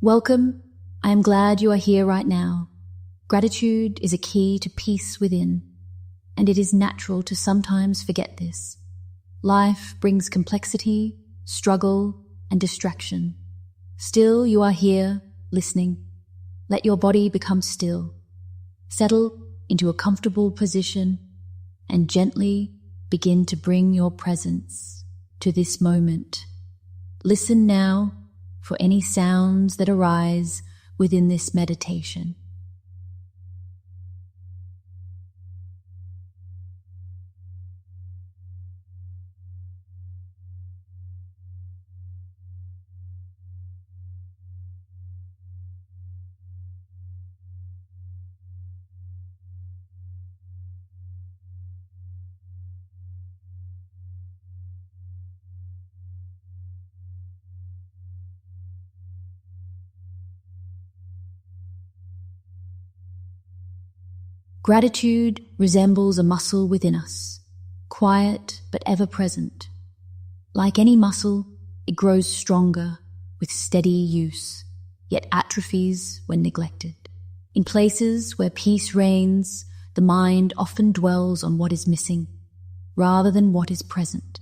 Welcome. I am glad you are here right now. Gratitude is a key to peace within, and it is natural to sometimes forget this. Life brings complexity, struggle, and distraction. Still, you are here, listening. Let your body become still. Settle into a comfortable position and gently begin to bring your presence to this moment. Listen now for any sounds that arise within this meditation. Gratitude resembles a muscle within us, quiet but ever present. Like any muscle, it grows stronger with steady use, yet atrophies when neglected. In places where peace reigns, the mind often dwells on what is missing, rather than what is present.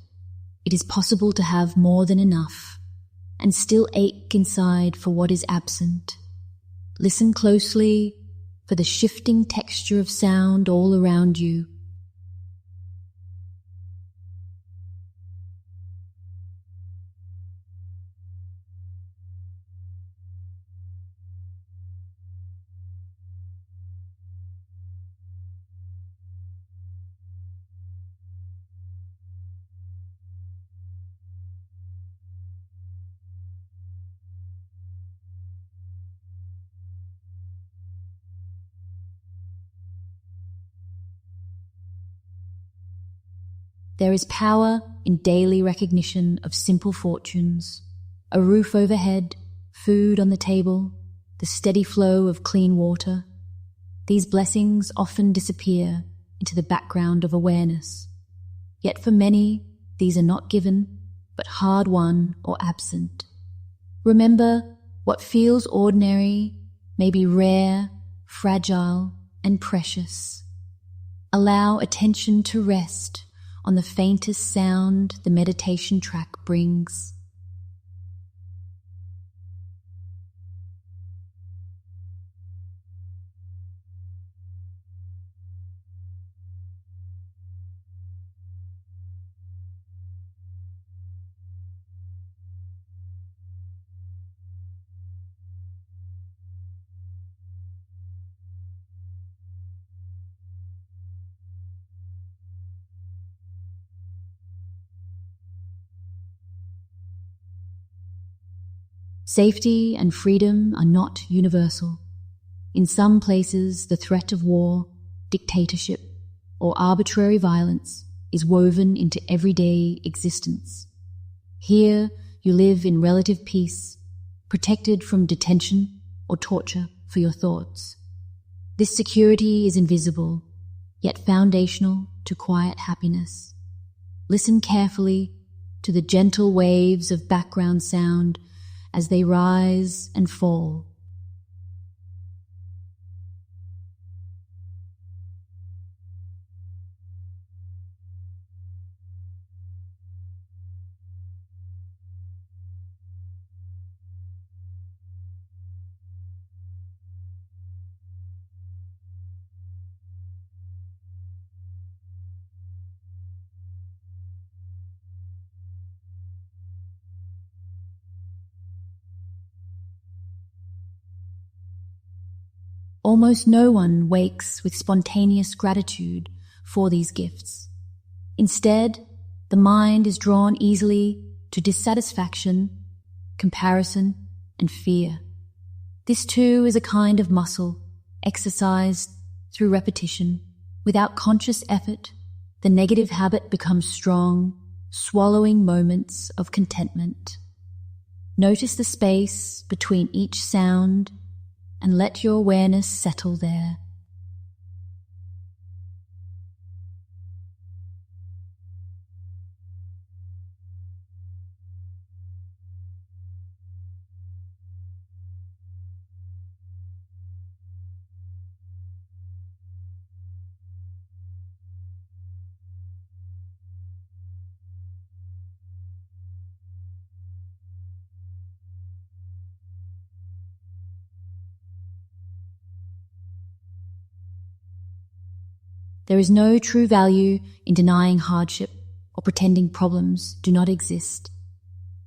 It is possible to have more than enough, and still ache inside for what is absent. Listen closely for the shifting texture of sound all around you. There is power in daily recognition of simple fortunes, a roof overhead, food on the table, the steady flow of clean water. These blessings often disappear into the background of awareness. Yet for many, these are not given, but hard-won or absent. Remember, what feels ordinary may be rare, fragile, and precious. Allow attention to rest on the faintest sound the meditation track brings. Safety and freedom are not universal. In some places, the threat of war, dictatorship, or arbitrary violence is woven into everyday existence. Here, you live in relative peace, protected from detention or torture for your thoughts. This security is invisible, yet foundational to quiet happiness. Listen carefully to the gentle waves of background sound as they rise and fall. Almost no one wakes with spontaneous gratitude for these gifts. Instead, the mind is drawn easily to dissatisfaction, comparison, and fear. This too is a kind of muscle, exercised through repetition. Without conscious effort, the negative habit becomes strong, swallowing moments of contentment. Notice the space between each sound and let your awareness settle there. There is no true value in denying hardship or pretending problems do not exist.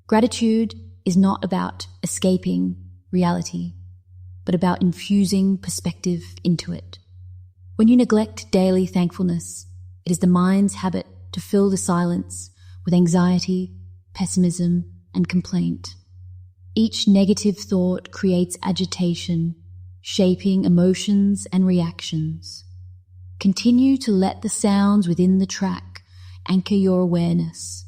Gratitude is not about escaping reality, but about infusing perspective into it. When you neglect daily thankfulness, it is the mind's habit to fill the silence with anxiety, pessimism, and complaint. Each negative thought creates agitation, shaping emotions and reactions. Continue to let the sounds within the track anchor your awareness.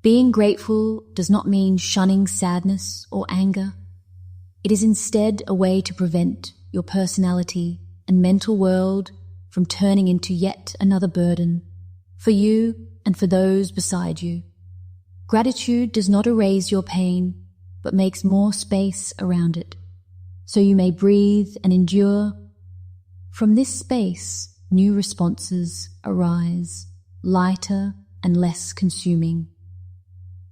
Being grateful does not mean shunning sadness or anger. It is instead a way to prevent your personality and mental world from turning into yet another burden for you and for those beside you. Gratitude does not erase your pain, but makes more space around it, so you may breathe and endure. From this space, new responses arise, lighter and less consuming.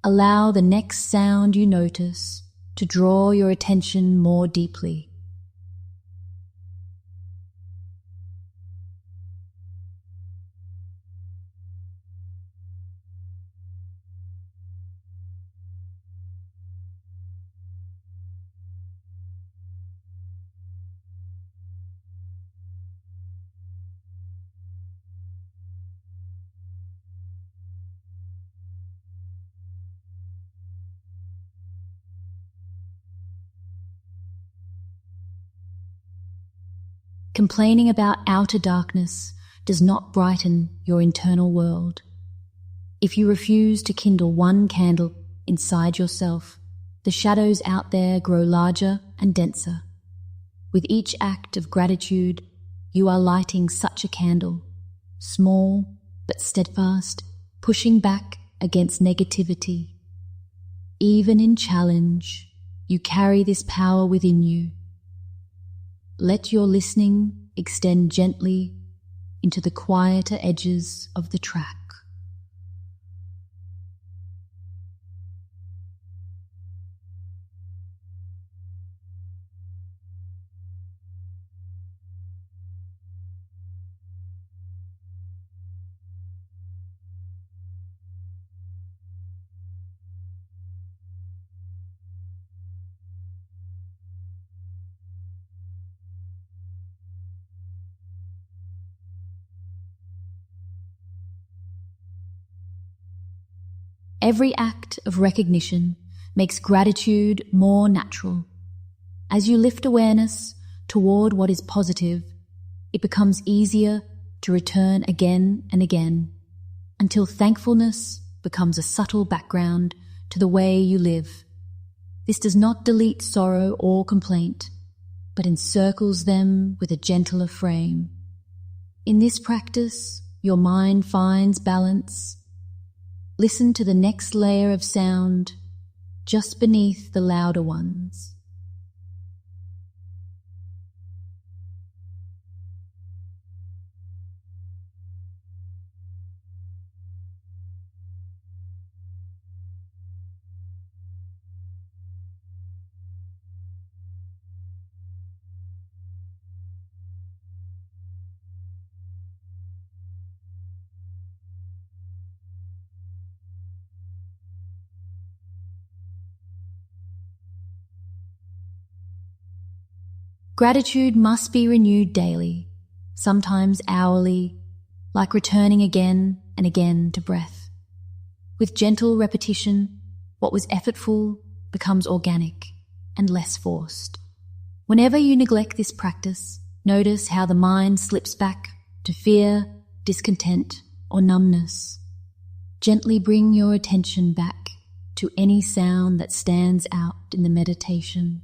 Allow the next sound you notice to draw your attention more deeply. Complaining about outer darkness does not brighten your internal world. If you refuse to kindle one candle inside yourself, the shadows out there grow larger and denser. With each act of gratitude, you are lighting such a candle, small but steadfast, pushing back against negativity. Even in challenge, you carry this power within you. Let your listening extend gently into the quieter edges of the track. Every act of recognition makes gratitude more natural. As you lift awareness toward what is positive, it becomes easier to return again and again, until thankfulness becomes a subtle background to the way you live. This does not delete sorrow or complaint, but encircles them with a gentler frame. In this practice, your mind finds balance. Listen to the next layer of sound just beneath the louder ones. Gratitude must be renewed daily, sometimes hourly, like returning again and again to breath. With gentle repetition, what was effortful becomes organic and less forced. Whenever you neglect this practice, notice how the mind slips back to fear, discontent, or numbness. Gently bring your attention back to any sound that stands out in the meditation.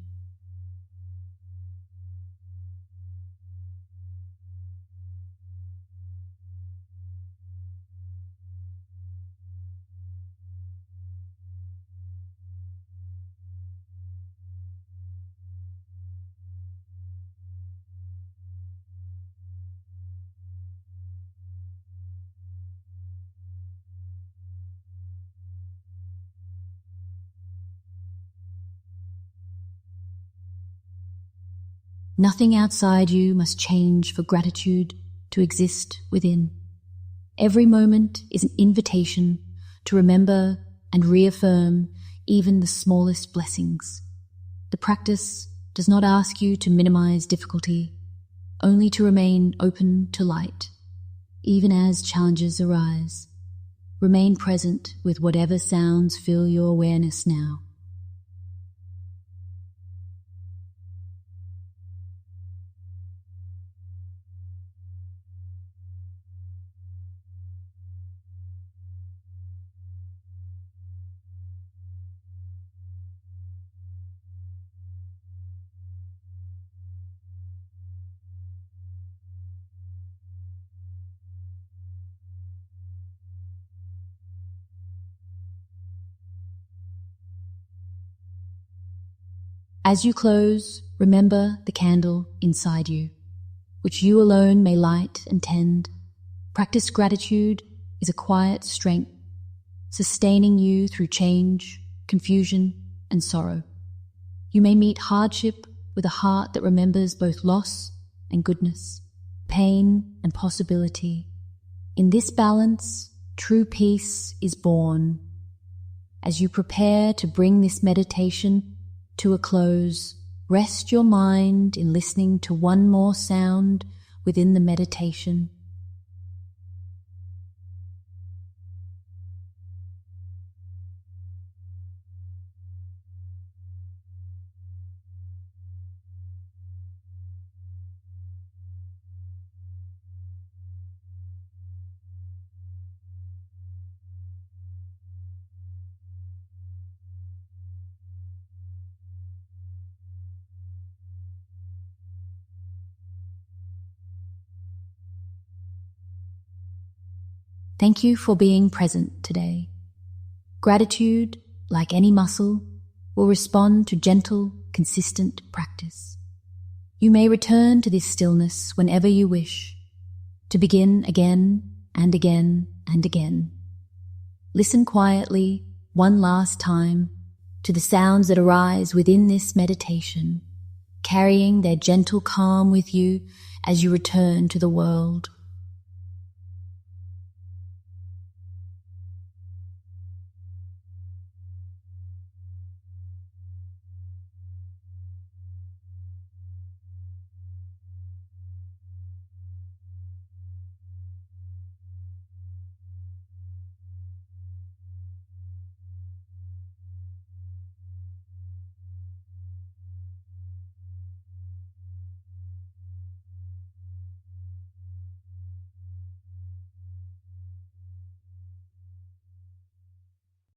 Nothing outside you must change for gratitude to exist within. Every moment is an invitation to remember and reaffirm even the smallest blessings. The practice does not ask you to minimize difficulty, only to remain open to light, even as challenges arise. Remain present with whatever sounds fill your awareness now. As you close, remember the candle inside you, which you alone may light and tend. Practice gratitude is a quiet strength, sustaining you through change, confusion, and sorrow. You may meet hardship with a heart that remembers both loss and goodness, pain and possibility. In this balance, true peace is born. As you prepare to bring this meditation to a close, rest your mind in listening to one more sound within the meditation. Thank you for being present today. Gratitude, like any muscle, will respond to gentle, consistent practice. You may return to this stillness whenever you wish, to begin again and again and again. Listen quietly, one last time, to the sounds that arise within this meditation, carrying their gentle calm with you as you return to the world.